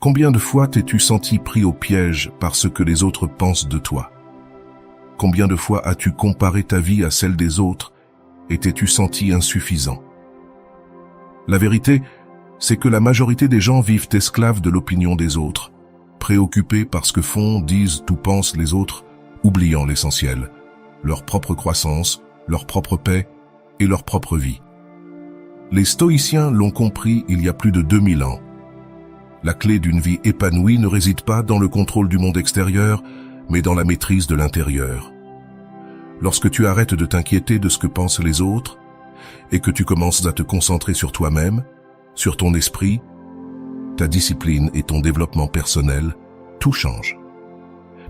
Combien de fois t'es-tu senti pris au piège par ce que les autres pensent de toi? Combien de fois as-tu comparé ta vie à celle des autres et t'es-tu senti insuffisant? La vérité, c'est que la majorité des gens vivent esclaves de l'opinion des autres, préoccupés par ce que font, disent ou pensent les autres, oubliant l'essentiel, leur propre croissance, leur propre paix et leur propre vie. Les stoïciens l'ont compris il y a plus de 2000 ans. La clé d'une vie épanouie ne réside pas dans le contrôle du monde extérieur, mais dans la maîtrise de l'intérieur. Lorsque tu arrêtes de t'inquiéter de ce que pensent les autres, et que tu commences à te concentrer sur toi-même, sur ton esprit, ta discipline et ton développement personnel, tout change.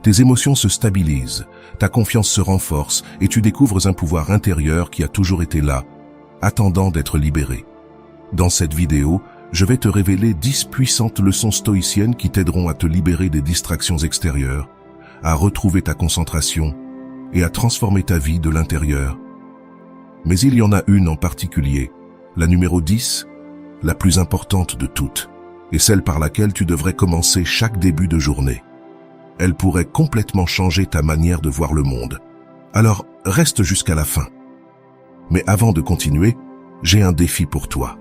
Tes émotions se stabilisent, ta confiance se renforce et tu découvres un pouvoir intérieur qui a toujours été là, attendant d'être libéré. Dans cette vidéo, je vais te révéler 10 puissantes leçons stoïciennes qui t'aideront à te libérer des distractions extérieures, à retrouver ta concentration et à transformer ta vie de l'intérieur. Mais il y en a une en particulier, la numéro 10, la plus importante de toutes, et celle par laquelle tu devrais commencer chaque début de journée. Elle pourrait complètement changer ta manière de voir le monde. Alors, reste jusqu'à la fin. Mais avant de continuer, j'ai un défi pour toi.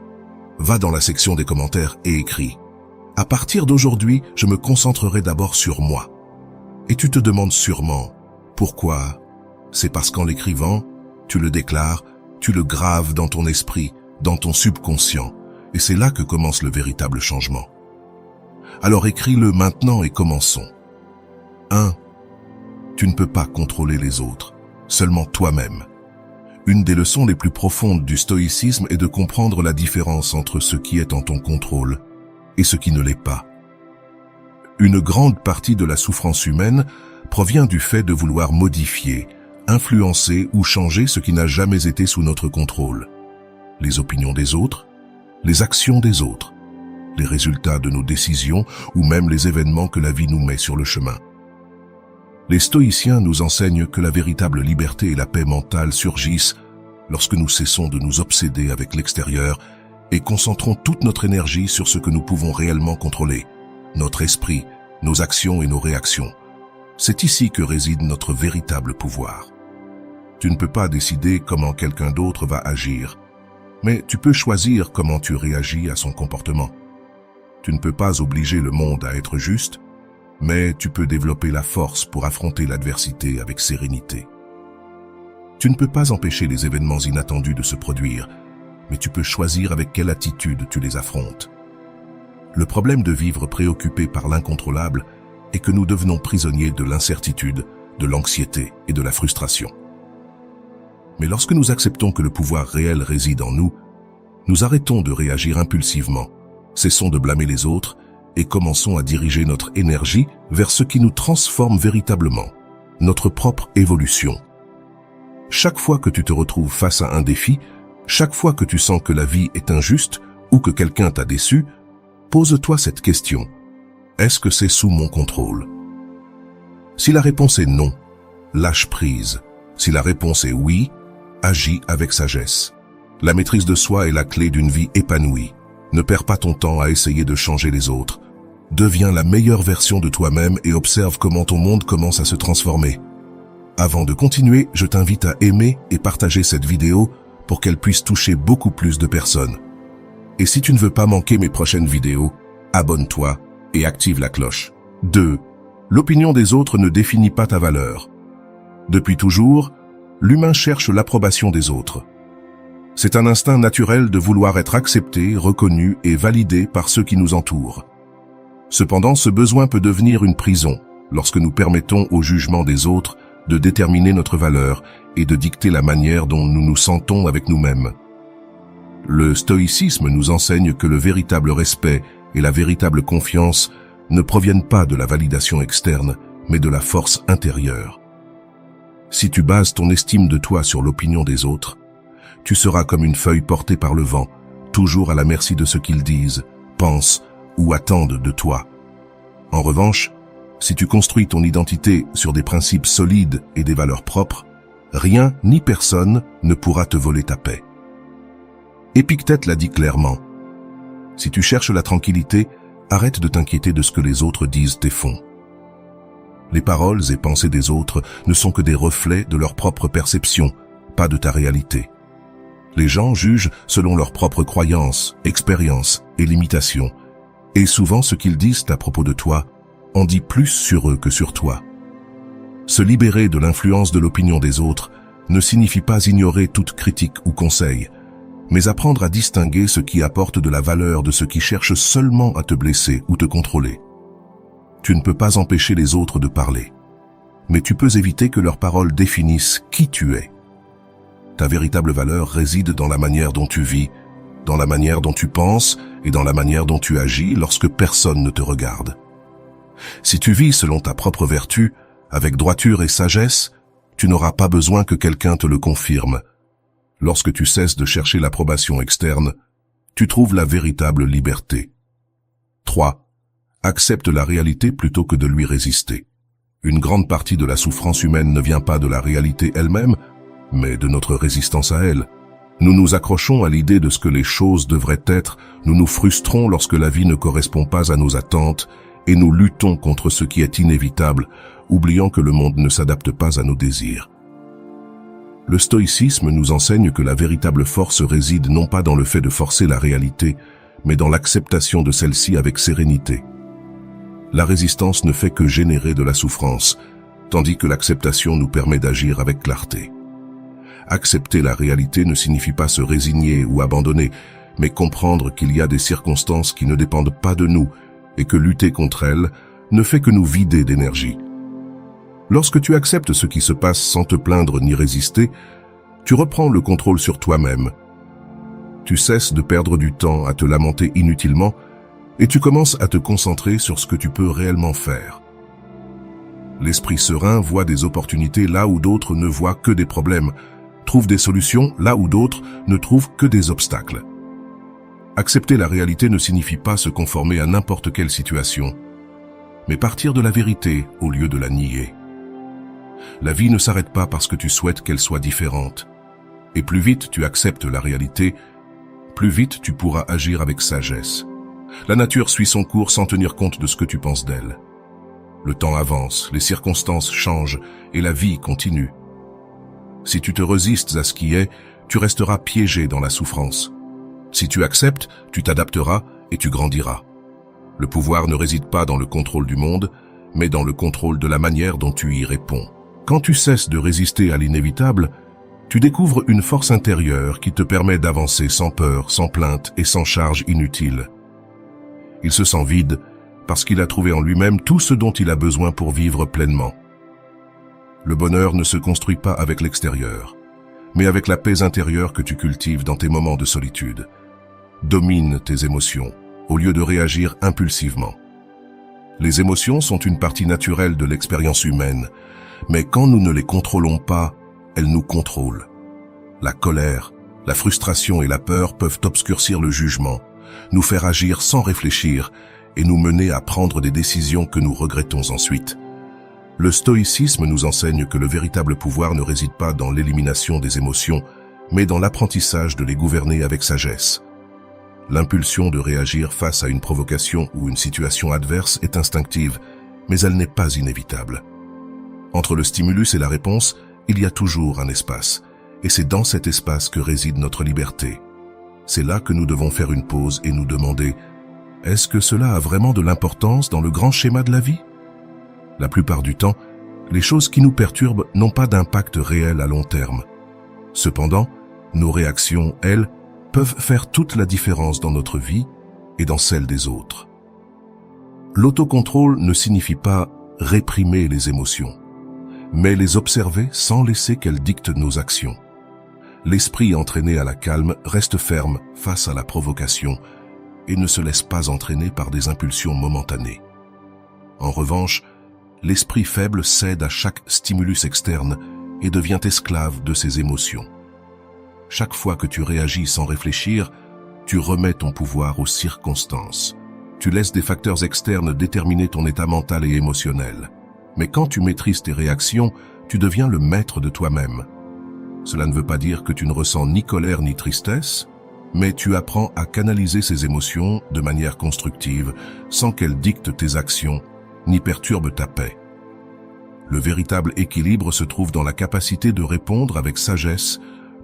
Va dans la section des commentaires et écris « À partir d'aujourd'hui, je me concentrerai d'abord sur moi ». Et tu te demandes sûrement « Pourquoi ?» C'est parce qu'en l'écrivant, tu le déclares, tu le graves dans ton esprit, dans ton subconscient, et c'est là que commence le véritable changement. Alors écris-le maintenant et commençons. 1. Tu ne peux pas contrôler les autres, seulement toi-même. Une des leçons les plus profondes du stoïcisme est de comprendre la différence entre ce qui est en ton contrôle et ce qui ne l'est pas. Une grande partie de la souffrance humaine provient du fait de vouloir modifier, influencer ou changer ce qui n'a jamais été sous notre contrôle. Les opinions des autres, les actions des autres, les résultats de nos décisions ou même les événements que la vie nous met sur le chemin. Les stoïciens nous enseignent que la véritable liberté et la paix mentale surgissent lorsque nous cessons de nous obséder avec l'extérieur et concentrons toute notre énergie sur ce que nous pouvons réellement contrôler, notre esprit, nos actions et nos réactions. C'est ici que réside notre véritable pouvoir. Tu ne peux pas décider comment quelqu'un d'autre va agir, mais tu peux choisir comment tu réagis à son comportement. Tu ne peux pas obliger le monde à être juste, mais tu peux développer la force pour affronter l'adversité avec sérénité. Tu ne peux pas empêcher les événements inattendus de se produire, mais tu peux choisir avec quelle attitude tu les affrontes. Le problème de vivre préoccupé par l'incontrôlable est que nous devenons prisonniers de l'incertitude, de l'anxiété et de la frustration. Mais lorsque nous acceptons que le pouvoir réel réside en nous, nous arrêtons de réagir impulsivement, cessons de blâmer les autres et commençons à diriger notre énergie vers ce qui nous transforme véritablement, notre propre évolution. Chaque fois que tu te retrouves face à un défi, chaque fois que tu sens que la vie est injuste ou que quelqu'un t'a déçu, pose-toi cette question. Est-ce que c'est sous mon contrôle? Si la réponse est non, lâche prise. Si la réponse est oui, agis avec sagesse. La maîtrise de soi est la clé d'une vie épanouie. Ne perds pas ton temps à essayer de changer les autres. Deviens la meilleure version de toi-même et observe comment ton monde commence à se transformer. Avant de continuer, je t'invite à aimer et partager cette vidéo pour qu'elle puisse toucher beaucoup plus de personnes. Et si tu ne veux pas manquer mes prochaines vidéos, abonne-toi et active la cloche. 2. L'opinion des autres ne définit pas ta valeur. Depuis toujours, l'humain cherche l'approbation des autres. C'est un instinct naturel de vouloir être accepté, reconnu et validé par ceux qui nous entourent. Cependant, ce besoin peut devenir une prison lorsque nous permettons au jugement des autres de déterminer notre valeur et de dicter la manière dont nous nous sentons avec nous-mêmes. Le stoïcisme nous enseigne que le véritable respect et la véritable confiance ne proviennent pas de la validation externe, mais de la force intérieure. Si tu bases ton estime de toi sur l'opinion des autres, tu seras comme une feuille portée par le vent, toujours à la merci de ce qu'ils disent, pensent ou attendent de toi. En revanche, si tu construis ton identité sur des principes solides et des valeurs propres, rien ni personne ne pourra te voler ta paix. Épictète l'a dit clairement. Si tu cherches la tranquillité, arrête de t'inquiéter de ce que les autres disent et font. Les paroles et pensées des autres ne sont que des reflets de leur propre perception, pas de ta réalité. Les gens jugent selon leurs propres croyances, expériences et limitations, et souvent ce qu'ils disent à propos de toi en dit plus sur eux que sur toi. Se libérer de l'influence de l'opinion des autres ne signifie pas ignorer toute critique ou conseil, mais apprendre à distinguer ce qui apporte de la valeur de ce qui cherche seulement à te blesser ou te contrôler. Tu ne peux pas empêcher les autres de parler, mais tu peux éviter que leurs paroles définissent qui tu es. Ta véritable valeur réside dans la manière dont tu vis, dans la manière dont tu penses et dans la manière dont tu agis lorsque personne ne te regarde. Si tu vis selon ta propre vertu, avec droiture et sagesse, tu n'auras pas besoin que quelqu'un te le confirme. Lorsque tu cesses de chercher l'approbation externe, tu trouves la véritable liberté. 3. Accepte la réalité plutôt que de lui résister. Une grande partie de la souffrance humaine ne vient pas de la réalité elle-même, mais de notre résistance à elle. Nous nous accrochons à l'idée de ce que les choses devraient être, nous nous frustrons lorsque la vie ne correspond pas à nos attentes, et nous luttons contre ce qui est inévitable, oubliant que le monde ne s'adapte pas à nos désirs. Le stoïcisme nous enseigne que la véritable force réside non pas dans le fait de forcer la réalité, mais dans l'acceptation de celle-ci avec sérénité. La résistance ne fait que générer de la souffrance, tandis que l'acceptation nous permet d'agir avec clarté. Accepter la réalité ne signifie pas se résigner ou abandonner, mais comprendre qu'il y a des circonstances qui ne dépendent pas de nous et que lutter contre elles ne fait que nous vider d'énergie. Lorsque tu acceptes ce qui se passe sans te plaindre ni résister, tu reprends le contrôle sur toi-même. Tu cesses de perdre du temps à te lamenter inutilement et tu commences à te concentrer sur ce que tu peux réellement faire. L'esprit serein voit des opportunités là où d'autres ne voient que des problèmes, trouve des solutions là où d'autres ne trouvent que des obstacles. Accepter la réalité ne signifie pas se conformer à n'importe quelle situation, mais partir de la vérité au lieu de la nier. La vie ne s'arrête pas parce que tu souhaites qu'elle soit différente. Et plus vite tu acceptes la réalité, plus vite tu pourras agir avec sagesse. La nature suit son cours sans tenir compte de ce que tu penses d'elle. Le temps avance, les circonstances changent et la vie continue. Si tu te résistes à ce qui est, tu resteras piégé dans la souffrance. Si tu acceptes, tu t'adapteras et tu grandiras. Le pouvoir ne réside pas dans le contrôle du monde, mais dans le contrôle de la manière dont tu y réponds. Quand tu cesses de résister à l'inévitable, tu découvres une force intérieure qui te permet d'avancer sans peur, sans plainte et sans charge inutile. Il se sent vide parce qu'il a trouvé en lui-même tout ce dont il a besoin pour vivre pleinement. Le bonheur ne se construit pas avec l'extérieur, mais avec la paix intérieure que tu cultives dans tes moments de solitude. Domine tes émotions, au lieu de réagir impulsivement. Les émotions sont une partie naturelle de l'expérience humaine, mais quand nous ne les contrôlons pas, elles nous contrôlent. La colère, la frustration et la peur peuvent obscurcir le jugement, nous faire agir sans réfléchir et nous mener à prendre des décisions que nous regrettons ensuite. Le stoïcisme nous enseigne que le véritable pouvoir ne réside pas dans l'élimination des émotions, mais dans l'apprentissage de les gouverner avec sagesse. L'impulsion de réagir face à une provocation ou une situation adverse est instinctive, mais elle n'est pas inévitable. Entre le stimulus et la réponse, il y a toujours un espace, et c'est dans cet espace que réside notre liberté. C'est là que nous devons faire une pause et nous demander « Est-ce que cela a vraiment de l'importance dans le grand schéma de la vie ?» La plupart du temps, les choses qui nous perturbent n'ont pas d'impact réel à long terme. Cependant, nos réactions, elles, peuvent faire toute la différence dans notre vie et dans celle des autres. L'autocontrôle ne signifie pas réprimer les émotions, mais les observer sans laisser qu'elles dictent nos actions. L'esprit entraîné à la calme reste ferme face à la provocation et ne se laisse pas entraîner par des impulsions momentanées. En revanche, l'esprit faible cède à chaque stimulus externe et devient esclave de ses émotions. Chaque fois que tu réagis sans réfléchir, tu remets ton pouvoir aux circonstances. Tu laisses des facteurs externes déterminer ton état mental et émotionnel. Mais quand tu maîtrises tes réactions, tu deviens le maître de toi-même. Cela ne veut pas dire que tu ne ressens ni colère ni tristesse, mais tu apprends à canaliser ces émotions de manière constructive sans qu'elles dictent tes actions ni perturbent ta paix. Le véritable équilibre se trouve dans la capacité de répondre avec sagesse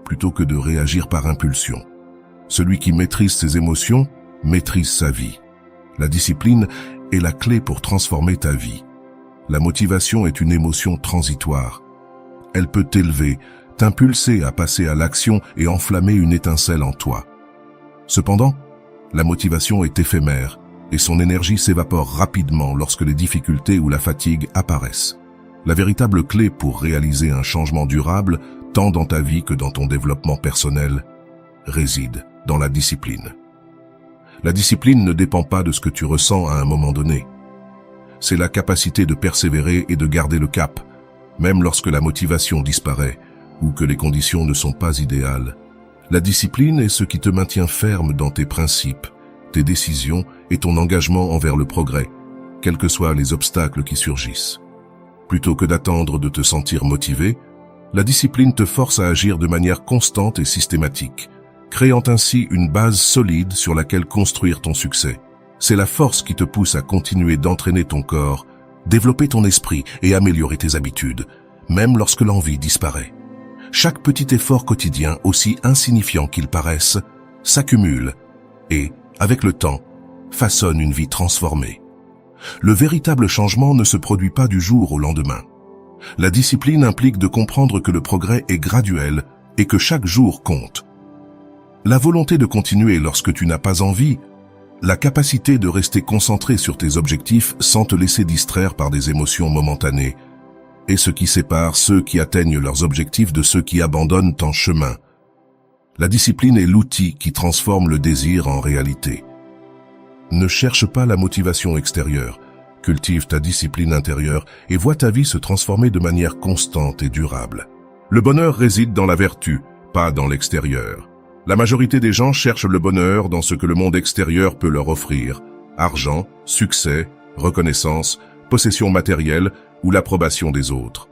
plutôt que de réagir par impulsion. Celui qui maîtrise ses émotions maîtrise sa vie. La discipline est la clé pour transformer ta vie. La motivation est une émotion transitoire. Elle peut t'élever, t'impulser à passer à l'action et enflammer une étincelle en toi. Cependant, la motivation est éphémère et son énergie s'évapore rapidement lorsque les difficultés ou la fatigue apparaissent. La véritable clé pour réaliser un changement durable, tant dans ta vie que dans ton développement personnel, réside dans la discipline. La discipline ne dépend pas de ce que tu ressens à un moment donné. C'est la capacité de persévérer et de garder le cap, même lorsque la motivation disparaît ou que les conditions ne sont pas idéales. La discipline est ce qui te maintient ferme dans tes principes, tes décisions et ton engagement envers le progrès, quels que soient les obstacles qui surgissent. Plutôt que d'attendre de te sentir motivé, la discipline te force à agir de manière constante et systématique, créant ainsi une base solide sur laquelle construire ton succès. C'est la force qui te pousse à continuer d'entraîner ton corps, développer ton esprit et améliorer tes habitudes, même lorsque l'envie disparaît. Chaque petit effort quotidien, aussi insignifiant qu'il paraisse, s'accumule et, avec le temps, façonne une vie transformée. Le véritable changement ne se produit pas du jour au lendemain. La discipline implique de comprendre que le progrès est graduel et que chaque jour compte. La volonté de continuer lorsque tu n'as pas envie, la capacité de rester concentré sur tes objectifs sans te laisser distraire par des émotions momentanées, et ce qui sépare ceux qui atteignent leurs objectifs de ceux qui abandonnent en chemin. La discipline est l'outil qui transforme le désir en réalité. Ne cherche pas la motivation extérieure, cultive ta discipline intérieure et vois ta vie se transformer de manière constante et durable. Le bonheur réside dans la vertu, pas dans l'extérieur. La majorité des gens cherchent le bonheur dans ce que le monde extérieur peut leur offrir: argent, succès, reconnaissance, possession matérielle ou l'approbation des autres.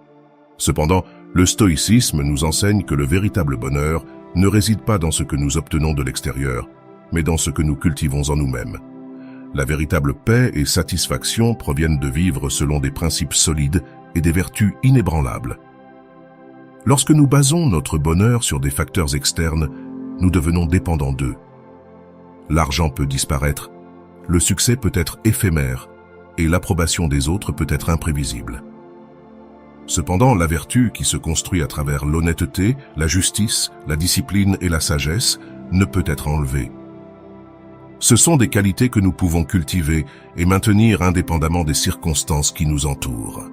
Cependant, le stoïcisme nous enseigne que le véritable bonheur ne réside pas dans ce que nous obtenons de l'extérieur, mais dans ce que nous cultivons en nous-mêmes. La véritable paix et satisfaction proviennent de vivre selon des principes solides et des vertus inébranlables. Lorsque nous basons notre bonheur sur des facteurs externes, nous devenons dépendants d'eux. L'argent peut disparaître, le succès peut être éphémère, et l'approbation des autres peut être imprévisible. Cependant, la vertu qui se construit à travers l'honnêteté, la justice, la discipline et la sagesse ne peut être enlevée. Ce sont des qualités que nous pouvons cultiver et maintenir indépendamment des circonstances qui nous entourent.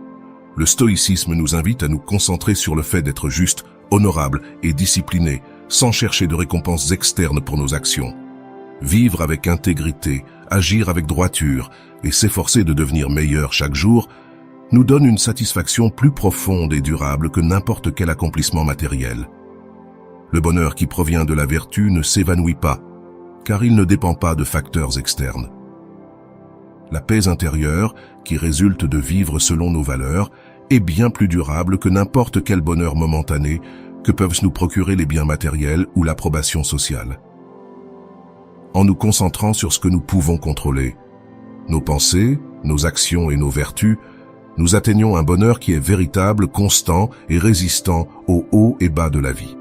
Le stoïcisme nous invite à nous concentrer sur le fait d'être juste, honorable et discipliné, sans chercher de récompenses externes pour nos actions. Vivre avec intégrité, agir avec droiture et s'efforcer de devenir meilleur chaque jour nous donne une satisfaction plus profonde et durable que n'importe quel accomplissement matériel. Le bonheur qui provient de la vertu ne s'évanouit pas, car il ne dépend pas de facteurs externes. La paix intérieure, qui résulte de vivre selon nos valeurs, est bien plus durable que n'importe quel bonheur momentané que peuvent nous procurer les biens matériels ou l'approbation sociale. En nous concentrant sur ce que nous pouvons contrôler, nos pensées, nos actions et nos vertus, nous atteignons un bonheur qui est véritable, constant et résistant aux hauts et bas de la vie.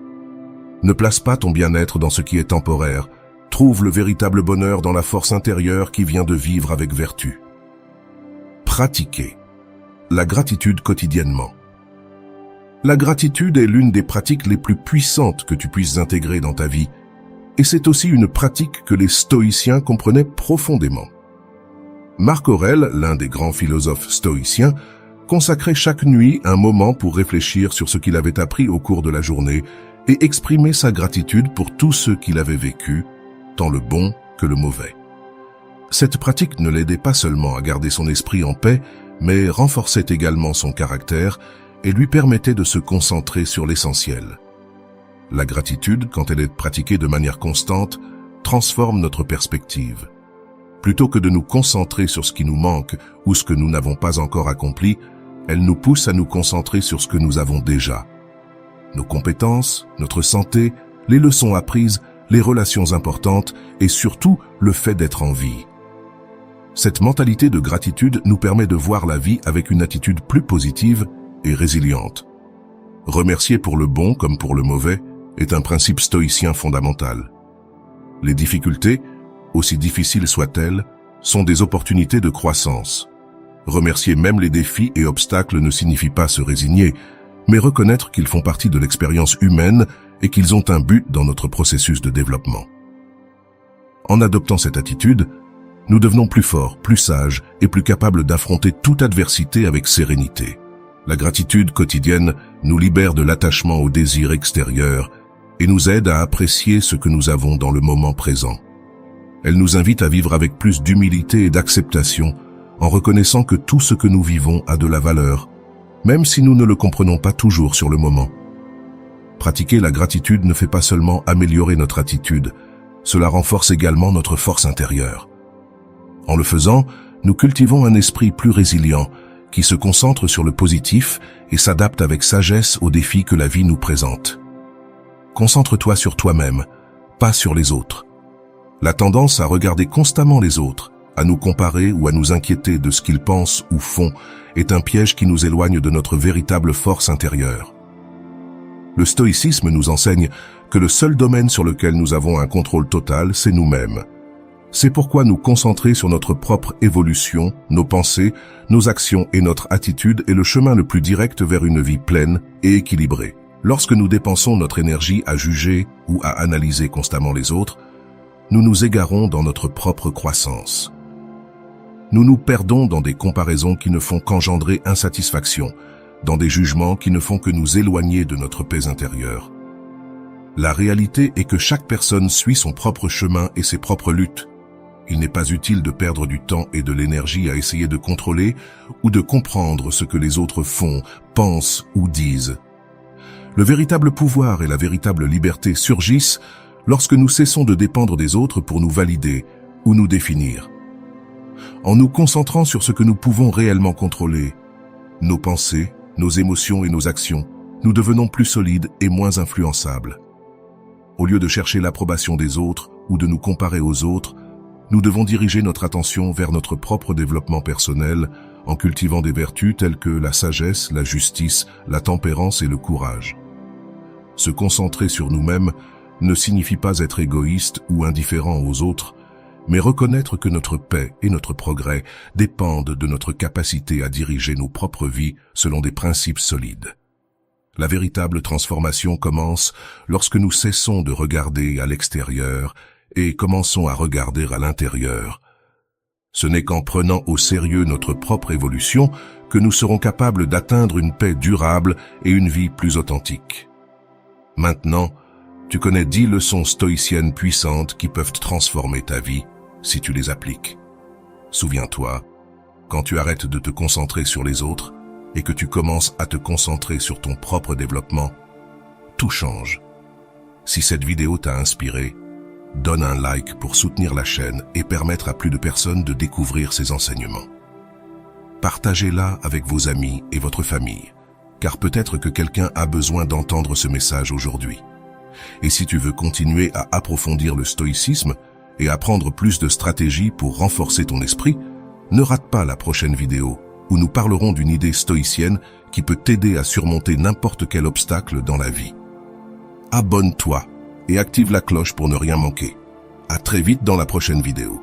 Ne place pas ton bien-être dans ce qui est temporaire, trouve le véritable bonheur dans la force intérieure qui vient de vivre avec vertu. Pratiquer la gratitude quotidiennement. La gratitude est l'une des pratiques les plus puissantes que tu puisses intégrer dans ta vie, et c'est aussi une pratique que les stoïciens comprenaient profondément. Marc Aurèle, l'un des grands philosophes stoïciens, consacrait chaque nuit un moment pour réfléchir sur ce qu'il avait appris au cours de la journée et exprimer sa gratitude pour tout ce qu'il avait vécu, tant le bon que le mauvais. Cette pratique ne l'aidait pas seulement à garder son esprit en paix, mais renforçait également son caractère et lui permettait de se concentrer sur l'essentiel. La gratitude, quand elle est pratiquée de manière constante, transforme notre perspective. Plutôt que de nous concentrer sur ce qui nous manque ou ce que nous n'avons pas encore accompli, elle nous pousse à nous concentrer sur ce que nous avons déjà. Nos compétences, notre santé, les leçons apprises, les relations importantes et surtout le fait d'être en vie. Cette mentalité de gratitude nous permet de voir la vie avec une attitude plus positive et résiliente. Remercier pour le bon comme pour le mauvais est un principe stoïcien fondamental. Les difficultés, aussi difficiles soient-elles, sont des opportunités de croissance. Remercier même les défis et obstacles ne signifie pas se résigner, mais reconnaître qu'ils font partie de l'expérience humaine et qu'ils ont un but dans notre processus de développement. En adoptant cette attitude, nous devenons plus forts, plus sages et plus capables d'affronter toute adversité avec sérénité. La gratitude quotidienne nous libère de l'attachement aux désirs extérieurs et nous aide à apprécier ce que nous avons dans le moment présent. Elle nous invite à vivre avec plus d'humilité et d'acceptation en reconnaissant que tout ce que nous vivons a de la valeur, même si nous ne le comprenons pas toujours sur le moment. Pratiquer la gratitude ne fait pas seulement améliorer notre attitude, cela renforce également notre force intérieure. En le faisant, nous cultivons un esprit plus résilient, qui se concentre sur le positif et s'adapte avec sagesse aux défis que la vie nous présente. Concentre-toi sur toi-même, pas sur les autres. La tendance à regarder constamment les autres, à nous comparer ou à nous inquiéter de ce qu'ils pensent ou font, est un piège qui nous éloigne de notre véritable force intérieure. Le stoïcisme nous enseigne que le seul domaine sur lequel nous avons un contrôle total, c'est nous-mêmes. C'est pourquoi nous concentrer sur notre propre évolution, nos pensées, nos actions et notre attitude est le chemin le plus direct vers une vie pleine et équilibrée. Lorsque nous dépensons notre énergie à juger ou à analyser constamment les autres, nous nous égarons dans notre propre croissance. Nous nous perdons dans des comparaisons qui ne font qu'engendrer insatisfaction, dans des jugements qui ne font que nous éloigner de notre paix intérieure. La réalité est que chaque personne suit son propre chemin et ses propres luttes. Il n'est pas utile de perdre du temps et de l'énergie à essayer de contrôler ou de comprendre ce que les autres font, pensent ou disent. Le véritable pouvoir et la véritable liberté surgissent lorsque nous cessons de dépendre des autres pour nous valider ou nous définir. En nous concentrant sur ce que nous pouvons réellement contrôler, nos pensées, nos émotions et nos actions, nous devenons plus solides et moins influençables. Au lieu de chercher l'approbation des autres ou de nous comparer aux autres, nous devons diriger notre attention vers notre propre développement personnel en cultivant des vertus telles que la sagesse, la justice, la tempérance et le courage. Se concentrer sur nous-mêmes ne signifie pas être égoïste ou indifférent aux autres, mais reconnaître que notre paix et notre progrès dépendent de notre capacité à diriger nos propres vies selon des principes solides. La véritable transformation commence lorsque nous cessons de regarder à l'extérieur et commençons à regarder à l'intérieur. Ce n'est qu'en prenant au sérieux notre propre évolution que nous serons capables d'atteindre une paix durable et une vie plus authentique. Maintenant, tu connais 10 leçons stoïciennes puissantes qui peuvent transformer ta vie si tu les appliques. Souviens-toi, quand tu arrêtes de te concentrer sur les autres et que tu commences à te concentrer sur ton propre développement, tout change. Si cette vidéo t'a inspiré, donne un like pour soutenir la chaîne et permettre à plus de personnes de découvrir ces enseignements. Partagez-la avec vos amis et votre famille, car peut-être que quelqu'un a besoin d'entendre ce message aujourd'hui. Et si tu veux continuer à approfondir le stoïcisme et apprendre plus de stratégies pour renforcer ton esprit, ne rate pas la prochaine vidéo où nous parlerons d'une idée stoïcienne qui peut t'aider à surmonter n'importe quel obstacle dans la vie. Abonne-toi et active la cloche pour ne rien manquer. À très vite dans la prochaine vidéo.